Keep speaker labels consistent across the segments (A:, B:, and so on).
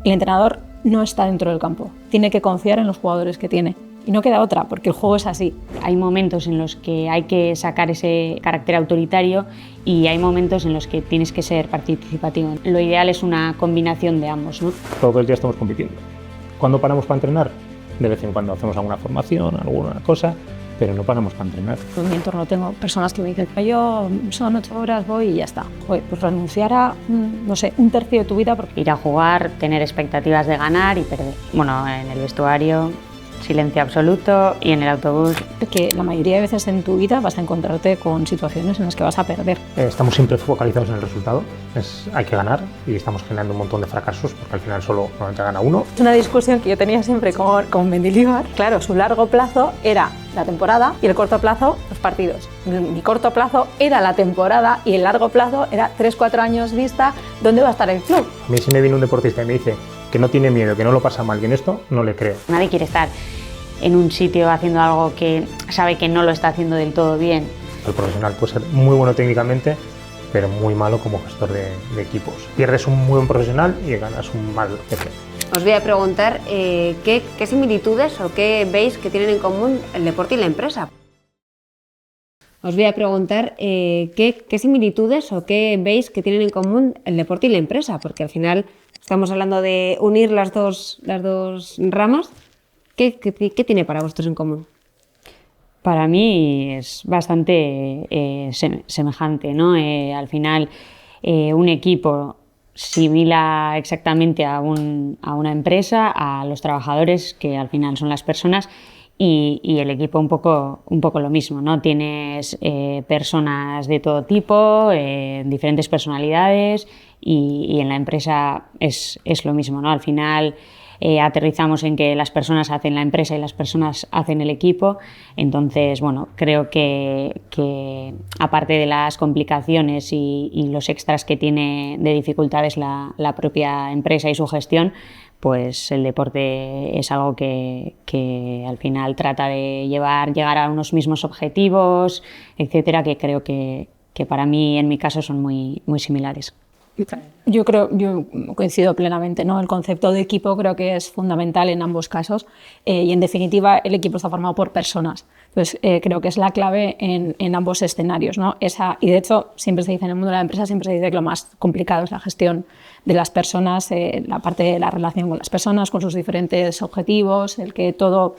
A: el entrenador no está dentro del campo, tiene que confiar en los jugadores que tiene. Y no queda otra, porque el juego es así.
B: Hay momentos en los que hay que sacar ese carácter autoritario y hay momentos en los que tienes que ser participativo. Lo ideal es una combinación de ambos, ¿no?
C: Todo el día estamos compitiendo. ¿Cuándo paramos para entrenar? De vez en cuando hacemos alguna formación, alguna cosa, pero no paramos para entrenar.
A: En mi entorno tengo personas que me dicen que yo son 8 horas, voy y ya está. Joder, pues renunciar a, no sé, un tercio de tu vida. Porque
B: ir a jugar, tener expectativas de ganar y perder. Bueno, en el vestuario, silencio absoluto, y en el autobús.
A: Que la mayoría de veces en tu vida vas a encontrarte con situaciones en las que vas a perder.
C: Estamos siempre focalizados en el resultado, hay que ganar y estamos generando un montón de fracasos porque al final solo normalmente gana uno.
A: Es una discusión que yo tenía siempre con Mendilibar. Claro, su largo plazo era la temporada y el corto plazo los partidos. Mi corto plazo era la temporada y el largo plazo era 3-4 años vista dónde va a estar el club.
C: A mí si me viene un deportista y me dice que no tiene miedo, que no lo pasa mal, que en esto no le creo.
B: Nadie quiere estar en un sitio haciendo algo que sabe que no lo está haciendo del todo bien.
C: El profesional puede ser muy bueno técnicamente, pero muy malo como gestor de equipos. Pierdes un muy buen profesional y ganas un mal jefe.
D: Os voy a preguntar qué similitudes o qué veis que tienen en común el deporte y la empresa. Os voy a preguntar qué similitudes o qué veis que tienen en común el deporte y la empresa, porque al final estamos hablando de unir las dos ramas. ¿Qué tiene para vosotros en común?
B: Para mí es bastante semejante, ¿no? Al final, un equipo simila exactamente a una empresa, a los trabajadores, que al final son las personas, y el equipo un poco lo mismo, ¿no? Tienes personas de todo tipo, diferentes personalidades, y en la empresa es lo mismo, ¿no? Al final aterrizamos en que las personas hacen la empresa y las personas hacen el equipo. Entonces, bueno, creo que aparte de las complicaciones y los extras que tiene de dificultades la propia empresa y su gestión, pues el deporte es algo que al final trata de llegar a unos mismos objetivos, etcétera, que creo que para mí, en mi caso, son muy similares.
A: Yo coincido plenamente, ¿no? El concepto de equipo creo que es fundamental en ambos casos y en definitiva el equipo está formado por personas. Entonces creo que es la clave en ambos escenarios, ¿no? Y de hecho siempre se dice en el mundo de la empresa, siempre se dice que lo más complicado es la gestión de las personas, la parte de la relación con las personas, con sus diferentes objetivos, el que todo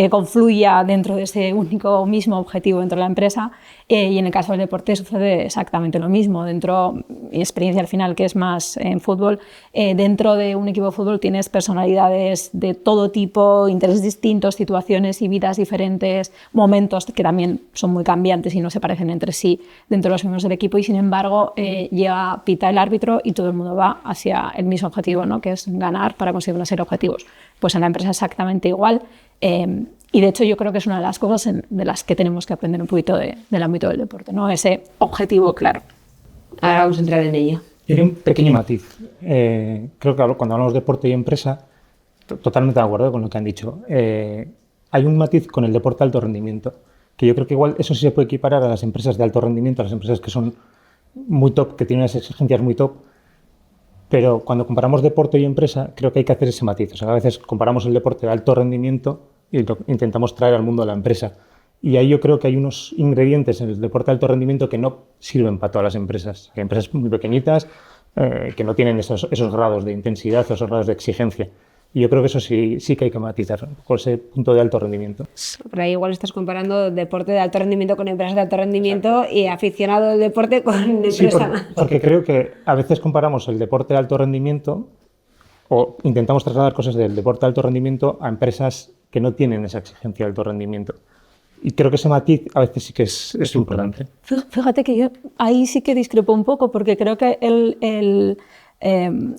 A: confluya dentro de ese único mismo objetivo dentro de la empresa. Y en el caso del deporte sucede exactamente lo mismo. Dentro, mi experiencia al final, que es más en fútbol, dentro de un equipo de fútbol tienes personalidades de todo tipo, intereses distintos, situaciones y vidas diferentes, momentos que también son muy cambiantes y no se parecen entre sí dentro de los miembros del equipo, y sin embargo pita el árbitro y todo el mundo va hacia el mismo objetivo, ¿no? Que es ganar para conseguir una serie de objetivos. Pues en la empresa exactamente igual. Y de hecho yo creo que es una de las cosas de las que tenemos que aprender un poquito del ámbito del deporte, ¿no? Ese objetivo claro.
D: Ahora vamos a entrar en ello.
C: Yo haría un pequeño matiz. Creo que cuando hablamos de deporte y empresa, totalmente de acuerdo con lo que han dicho. Hay un matiz con el deporte de alto rendimiento, que yo creo que igual eso sí se puede equiparar a las empresas de alto rendimiento, a las empresas que son muy top, que tienen unas exigencias muy top. Pero cuando comparamos deporte y empresa, creo que hay que hacer ese matiz. O sea, a veces comparamos el deporte de alto rendimiento y lo intentamos traer al mundo de la empresa. Y ahí yo creo que hay unos ingredientes en el deporte de alto rendimiento que no sirven para todas las empresas. Hay empresas muy pequeñitas que no tienen esos grados de intensidad, esos grados de exigencia. Y yo creo que eso sí que hay que matizar con ese punto de alto rendimiento.
D: Por ahí igual estás comparando deporte de alto rendimiento con empresas de alto rendimiento. Exacto. Y aficionado del deporte con empresa.
C: Sí, porque creo que a veces comparamos el deporte de alto rendimiento o intentamos trasladar cosas del deporte de alto rendimiento a empresas que no tienen esa exigencia de alto rendimiento. Y creo que ese matiz a veces sí que es importante.
A: Fíjate que yo ahí sí que discrepo un poco, porque creo que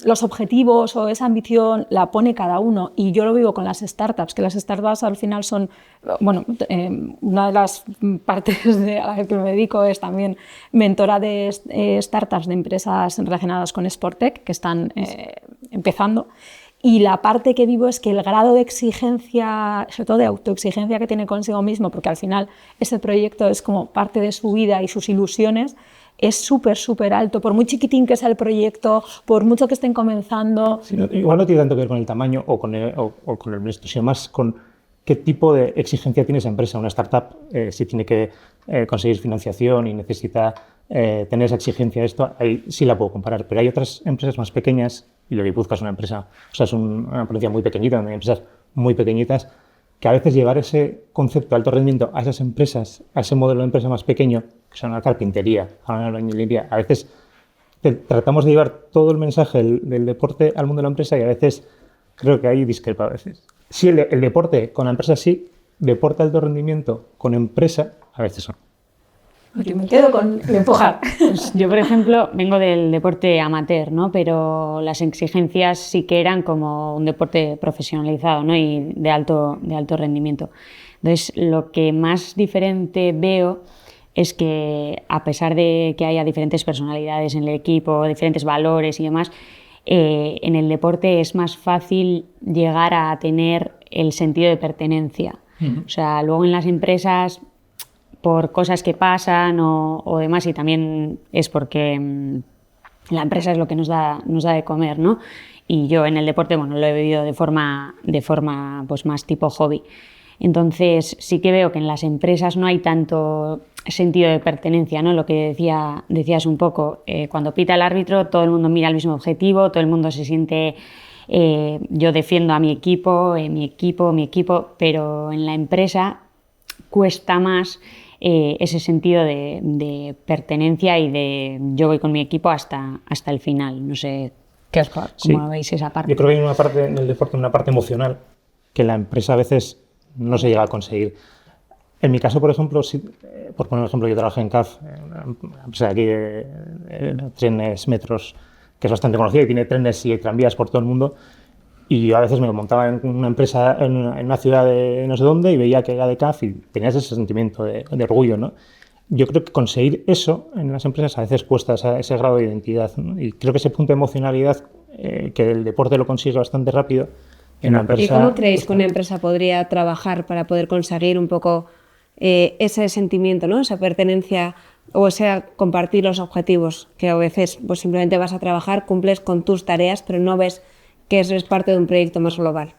A: los objetivos o esa ambición la pone cada uno, y yo lo vivo con las startups, que las startups al final son, bueno, una de las partes a la que me dedico es también mentora de startups de empresas relacionadas con SportTech que están empezando. Y la parte que vivo es que el grado de exigencia, sobre todo de autoexigencia que tiene consigo mismo, porque al final ese proyecto es como parte de su vida y sus ilusiones, es súper alto, por muy chiquitín que sea el proyecto, por mucho que estén comenzando.
C: Sí, igual no tiene tanto que ver con el tamaño o con el esto, sino más con qué tipo de exigencia tiene esa empresa. Una startup, si tiene que conseguir financiación y necesita tener esa exigencia de esto, ahí sí la puedo comparar. Pero hay otras empresas más pequeñas, y Guipúzcoa es una empresa, o sea, es una provincia muy pequeñita, donde hay empresas muy pequeñitas, que a veces llevar ese concepto de alto rendimiento a esas empresas, a ese modelo de empresa más pequeño, que son la carpintería, la albañilería, a veces tratamos de llevar todo el mensaje del deporte al mundo de la empresa y a veces creo que hay discrepa a veces. Sí, el deporte con la empresa sí, deporte de alto rendimiento con empresa a veces no.
A: Yo me quedo con el empujar.
B: Pues yo, por ejemplo, vengo del deporte amateur, ¿no? Pero las exigencias sí que eran como un deporte profesionalizado, ¿no? Y de alto rendimiento. Entonces, lo que más diferente veo es que, a pesar de que haya diferentes personalidades en el equipo, diferentes valores y demás, en el deporte es más fácil llegar a tener el sentido de pertenencia. O sea, luego en las empresas, por cosas que pasan o demás, y también es porque la empresa es lo que nos da de comer, ¿no? Y yo en el deporte, bueno, lo he vivido de forma pues más tipo hobby. Entonces sí que veo que en las empresas no hay tanto sentido de pertenencia, ¿no? Lo que decías un poco, cuando pita el árbitro todo el mundo mira el mismo objetivo, todo el mundo se siente, yo defiendo a mi equipo, mi equipo, pero en la empresa cuesta más ese sentido de pertenencia y de yo voy con mi equipo hasta el final. No sé cómo veis esa parte.
C: Yo creo que hay una parte en el deporte, una parte emocional, que la empresa a veces no se llega a conseguir. En mi caso, por ejemplo, por poner un ejemplo, yo trabajé en CAF, una empresa de aquí de trenes, metros, que es bastante conocida y tiene trenes y tranvías por todo el mundo. Y yo a veces me montaba en una empresa en una ciudad de no sé dónde y veía que era de CAF y tenías ese sentimiento de orgullo, ¿no? Yo creo que conseguir eso en las empresas a veces cuesta ese grado de identidad, ¿no? Y creo que ese punto de emocionalidad, que el deporte lo consigue bastante rápido, en la empresa...
D: ¿Y cómo creéis que una empresa podría trabajar para poder conseguir un poco ese sentimiento, ¿no? Esa pertenencia o sea, compartir los objetivos, que a veces pues simplemente vas a trabajar, cumples con tus tareas, pero no ves que eso es parte de un proyecto más global?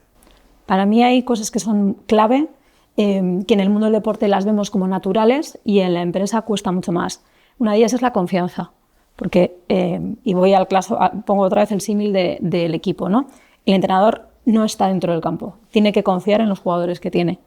A: Para mí hay cosas que son clave, que en el mundo del deporte las vemos como naturales y en la empresa cuesta mucho más. Una de ellas es la confianza, porque, y voy al caso, pongo otra vez el símil del equipo, ¿no? El entrenador no está dentro del campo, tiene que confiar en los jugadores que tiene.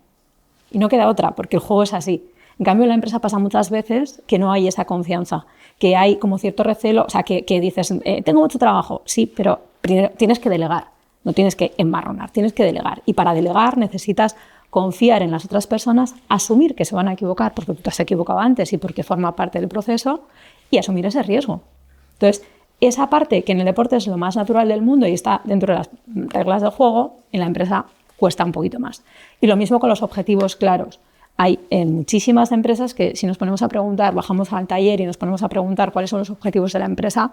A: Y no queda otra, porque el juego es así. En cambio, en la empresa pasa muchas veces que no hay esa confianza, que hay como cierto recelo, o sea, que dices, tengo mucho trabajo, sí, pero primero tienes que delegar, no tienes que embarronar, tienes que delegar. Y para delegar necesitas confiar en las otras personas, asumir que se van a equivocar porque tú te has equivocado antes y porque forma parte del proceso, y asumir ese riesgo. Entonces, esa parte que en el deporte es lo más natural del mundo y está dentro de las reglas del juego, en la empresa cuesta un poquito más. Y lo mismo con los objetivos claros. Hay en muchísimas empresas que si nos ponemos a preguntar, bajamos al taller y nos ponemos a preguntar cuáles son los objetivos de la empresa,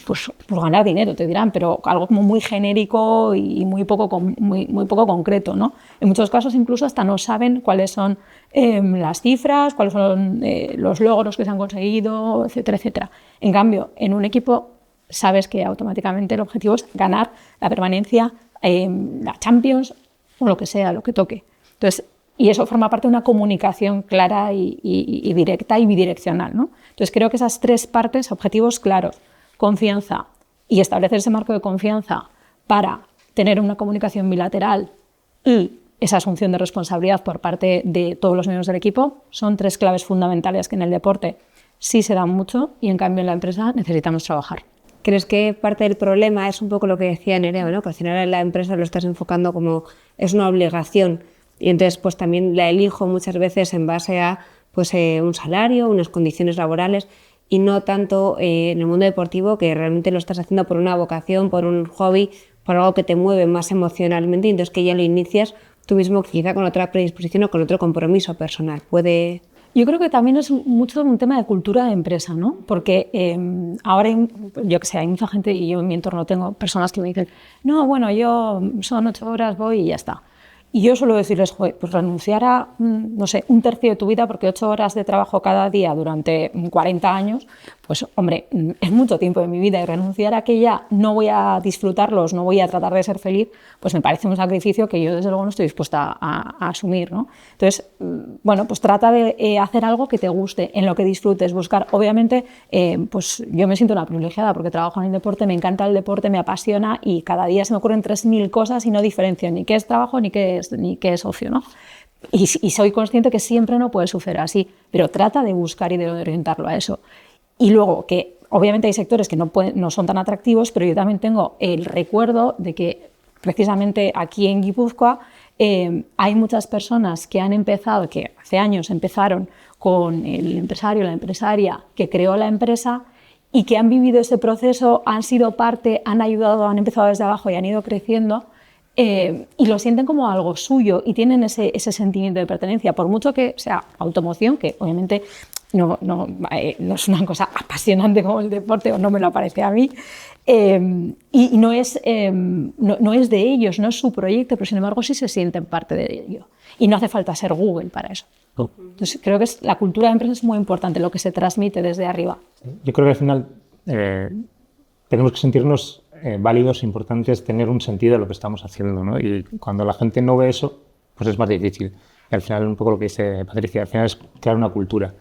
A: pues ganar dinero, te dirán, pero algo como muy genérico y muy poco concreto, ¿no? En muchos casos incluso hasta no saben cuáles son las cifras, cuáles son los logros que se han conseguido, etcétera, etcétera. En cambio, en un equipo sabes que automáticamente el objetivo es ganar la permanencia, la Champions o lo que sea, lo que toque. Entonces, y eso forma parte de una comunicación clara y directa y bidireccional, ¿no? Entonces creo que esas tres partes, objetivos claros, confianza y establecer ese marco de confianza para tener una comunicación bilateral y esa asunción de responsabilidad por parte de todos los miembros del equipo, son tres claves fundamentales que en el deporte sí se dan mucho y en cambio en la empresa necesitamos trabajar.
D: ¿Crees que parte del problema es un poco lo que decía Nerea, ¿no? Que al final en la empresa lo estás enfocando como es una obligación y entonces pues también la elijo muchas veces en base a pues, un salario, unas condiciones laborales y no tanto en el mundo deportivo que realmente lo estás haciendo por una vocación, por un hobby, por algo que te mueve más emocionalmente y entonces que ya lo inicias tú mismo quizá con otra predisposición o con otro compromiso personal? ¿Puede...?
A: Yo creo que también es mucho un tema de cultura de empresa, ¿no? Porque ahora, yo que sé, hay mucha gente, y yo en mi entorno tengo personas que me dicen, no, bueno, yo son 8 horas, voy y ya está. Y yo suelo decirles, joder, pues renunciar a, no sé, un tercio de tu vida, porque 8 horas de trabajo cada día durante 40 años, pues hombre, es mucho tiempo de mi vida, y renunciar a que ya no voy a disfrutarlos, no voy a tratar de ser feliz, pues me parece un sacrificio que yo desde luego no estoy dispuesta a asumir, ¿no? Entonces, bueno, pues trata de hacer algo que te guste, en lo que disfrutes, buscar, obviamente, pues yo me siento una privilegiada porque trabajo en el deporte, me encanta el deporte, me apasiona y cada día se me ocurren 3000 cosas y no diferencio ni qué es trabajo ni qué es ocio, ¿no? Y soy consciente que siempre no puede suceder así, pero trata de buscar y de orientarlo a eso. Y luego que obviamente hay sectores que no son tan atractivos, pero yo también tengo el recuerdo de que precisamente aquí en Guipúzcoa hay muchas personas que han empezado, que hace años empezaron con el empresario, la empresaria que creó la empresa y que han vivido ese proceso, han sido parte, han ayudado, han empezado desde abajo y han ido creciendo. Y lo sienten como algo suyo y tienen ese sentimiento de pertenencia, por mucho que sea automoción, que obviamente no es una cosa apasionante como el deporte, o no me lo parece a mí, y no es de ellos, no es su proyecto, pero sin embargo sí se sienten parte de ello. Y no hace falta ser Google para eso. Entonces, creo que la cultura de empresa es muy importante, lo que se transmite desde arriba.
C: Yo creo que al final tenemos que sentirnos válidos, importantes, tener un sentido de lo que estamos haciendo, ¿no? Y cuando la gente no ve eso, pues es más difícil. Y al final, un poco lo que dice Patricia, al final es crear una cultura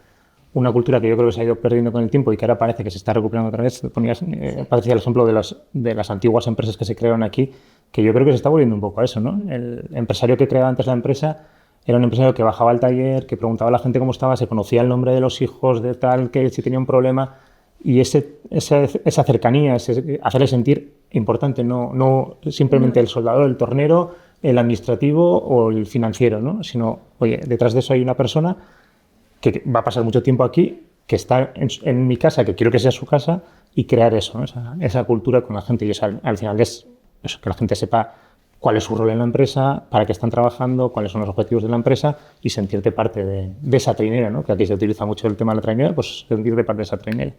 C: que yo creo que se ha ido perdiendo con el tiempo y que ahora parece que se está recuperando otra vez. Ponías, Patricia, el ejemplo de las antiguas empresas que se crearon aquí, que yo creo que se está volviendo un poco a eso, ¿no? El empresario que creaba antes la empresa era un empresario que bajaba al taller, que preguntaba a la gente cómo estaba, se conocía el nombre de los hijos, de tal, que si tenía un problema. Y esa cercanía, hacerle sentir importante, no simplemente el soldador, el tornero, el administrativo o el financiero, ¿no? Sino, oye, detrás de eso hay una persona que va a pasar mucho tiempo aquí, que está en mi casa, que quiero que sea su casa, y crear eso, ¿no? esa cultura con la gente. Y al final es eso, que la gente sepa cuál es su rol en la empresa, para qué están trabajando, cuáles son los objetivos de la empresa y sentirte parte de esa trainera, ¿no? Que aquí se utiliza mucho el tema de la trainera, pues sentirte parte de esa trainera.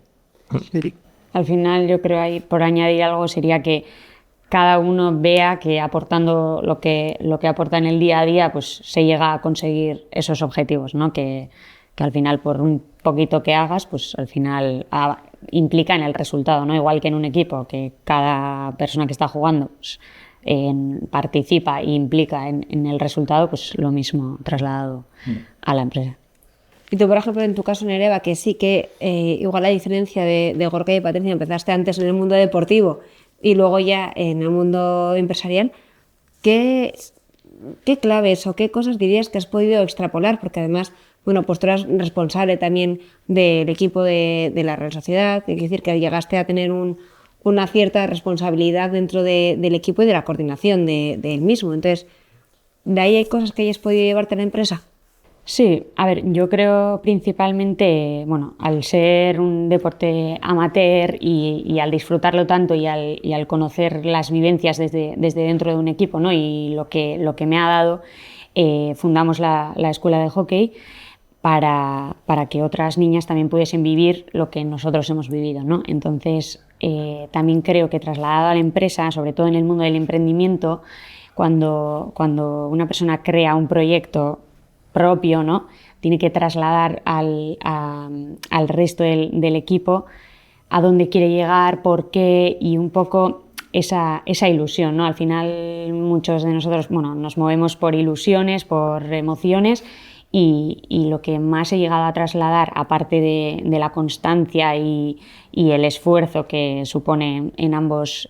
B: Al final, yo creo ahí, por añadir algo, sería que cada uno vea que aportando lo que aporta en el día a día, pues se llega a conseguir esos objetivos, ¿no? Que al final, por un poquito que hagas, pues al final implica en el resultado, ¿no? Igual que en un equipo, que cada persona que está jugando pues, participa e implica en el resultado, pues lo mismo trasladado a la empresa.
D: Y tú, por ejemplo, en tu caso, Nereva, que sí que igual a diferencia de Gorka y Patricia, empezaste antes en el mundo deportivo y luego ya en el mundo empresarial, ¿qué claves o qué cosas dirías que has podido extrapolar? Porque además, bueno, pues tú eras responsable también del equipo de la Real Sociedad, es decir, que llegaste a tener una cierta responsabilidad dentro del equipo y de la coordinación del mismo. Entonces, ¿de ahí hay cosas que hayas podido llevarte a la empresa?
B: Sí, a ver, yo creo principalmente, bueno, al ser un deporte amateur y al disfrutarlo tanto y al conocer las vivencias desde dentro de un equipo, ¿no? Y lo que me ha dado, fundamos la escuela de hockey para que otras niñas también pudiesen vivir lo que nosotros hemos vivido, ¿no? Entonces, también creo que trasladado a la empresa, sobre todo en el mundo del emprendimiento, cuando una persona crea un proyecto propio, ¿no? Tiene que trasladar al resto del equipo a dónde quiere llegar, por qué y un poco esa ilusión, ¿no? Al final muchos de nosotros, bueno, nos movemos por ilusiones, por emociones y lo que más he llegado a trasladar, aparte de la constancia y el esfuerzo que supone en ambos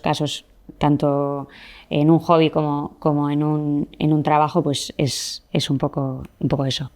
B: casos, tanto en un hobby como en un trabajo, pues es un poco eso.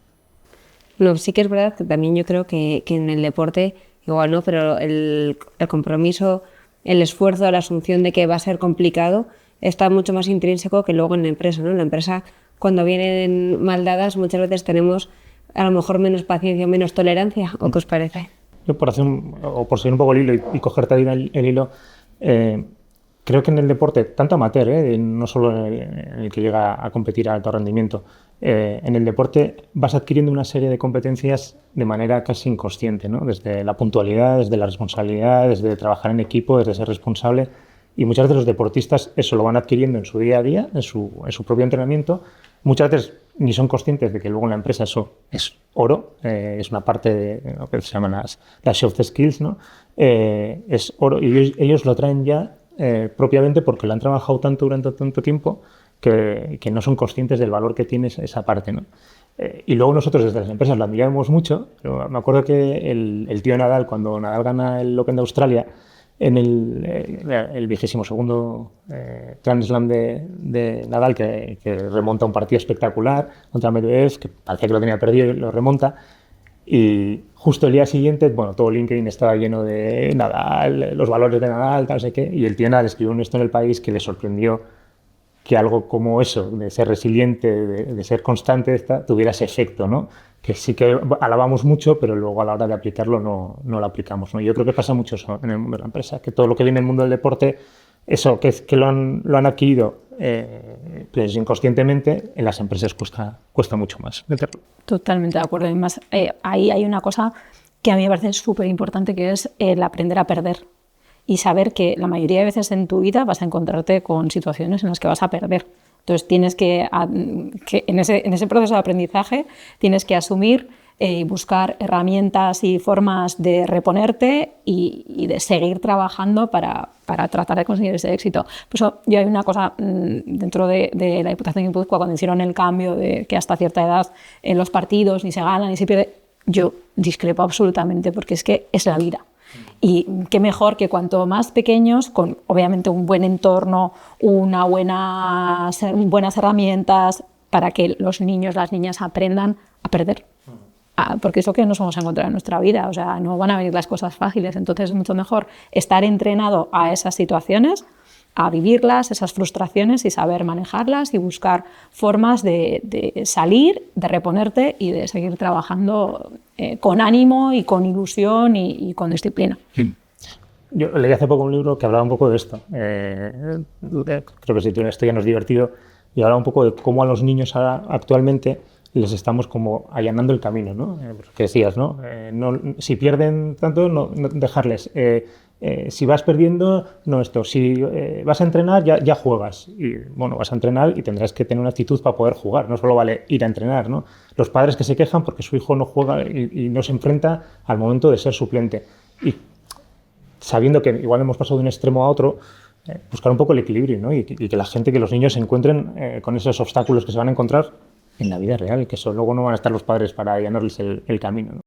D: No, sí que es verdad que también yo creo que en el deporte, igual no, pero el compromiso, el esfuerzo, la asunción de que va a ser complicado está mucho más intrínseco que luego en la empresa, ¿no? En la empresa, cuando vienen mal dadas, muchas veces tenemos a lo mejor menos paciencia, menos tolerancia, ¿o qué os parece?
C: Yo por seguir un poco el hilo y cogerte ahí el hilo, creo que en el deporte, tanto amateur, no solo en el que llega a competir a alto rendimiento, en el deporte vas adquiriendo una serie de competencias de manera casi inconsciente, ¿no? Desde la puntualidad, desde la responsabilidad, desde trabajar en equipo, desde ser responsable. y muchas veces los deportistas eso lo van adquiriendo en su día a día, en su propio entrenamiento. Muchas veces ni son conscientes de que luego en la empresa eso es oro, es una parte de lo que se llaman las soft skills, ¿no? Es oro y ellos lo traen ya propiamente porque lo han trabajado tanto durante tanto tiempo que no son conscientes del valor que tiene esa parte, ¿no? Y luego nosotros desde las empresas lo admiramos mucho, pero me acuerdo que el tío Nadal, cuando Nadal gana el Open de Australia, en el 22º Grand Slam de Nadal, que remonta un partido espectacular contra Medvedev, que parecía que lo tenía perdido y lo remonta, y justo el día siguiente, bueno, todo LinkedIn estaba lleno de Nadal, los valores de Nadal, tal, no sé qué, y el tío Nadal escribió un esto en El País que le sorprendió que algo como eso, de ser resiliente, de ser constante, tuviera ese efecto, ¿no? Que sí que alabamos mucho, pero luego a la hora de aplicarlo no lo aplicamos, ¿no? Yo creo que pasa mucho eso en el mundo de la empresa, que todo lo que viene del mundo del deporte, eso que lo han adquirido pues inconscientemente, en las empresas cuesta mucho más meterlo.
A: Totalmente de acuerdo. Además, ahí hay una cosa que a mí me parece súper importante, que es el aprender a perder. Y saber que la mayoría de veces en tu vida vas a encontrarte con situaciones en las que vas a perder. Entonces tienes que en ese proceso de aprendizaje tienes que asumir y buscar herramientas y formas de reponerte y de seguir trabajando para tratar de conseguir ese éxito. Por eso yo hay una cosa dentro de la Diputación de Guipúzcoa, cuando hicieron el cambio de que hasta cierta edad en los partidos ni se gana ni se pierde, yo discrepo absolutamente, porque es que es la vida. Y qué mejor que cuanto más pequeños, con obviamente un buen entorno, buenas herramientas, para que los niños, las niñas aprendan a perder. Porque es lo que nos vamos a encontrar en nuestra vida, o sea, no van a venir las cosas fáciles, entonces es mucho mejor estar entrenado a esas situaciones, a vivirlas, esas frustraciones, y saber manejarlas y buscar formas de salir, de reponerte y de seguir trabajando con ánimo y con ilusión y con disciplina.
C: Sí. Yo leí hace poco un libro que hablaba un poco de esto. Creo que sí, esto ya no es divertido, y hablaba un poco de cómo a los niños ahora, actualmente, les estamos como allanando el camino, ¿no? Que decías, ¿no? Si pierden tanto, no dejarles. Si vas perdiendo, no esto. Si vas a entrenar, ya juegas. Y bueno, vas a entrenar y tendrás que tener una actitud para poder jugar. No solo vale ir a entrenar, ¿no? Los padres que se quejan porque su hijo no juega y no se enfrenta al momento de ser suplente. Y sabiendo que igual hemos pasado de un extremo a otro, buscar un poco el equilibrio, ¿no? Y que la gente, que los niños se encuentren con esos obstáculos que se van a encontrar en la vida real, que eso luego no van a estar los padres para allanarles el camino, ¿no?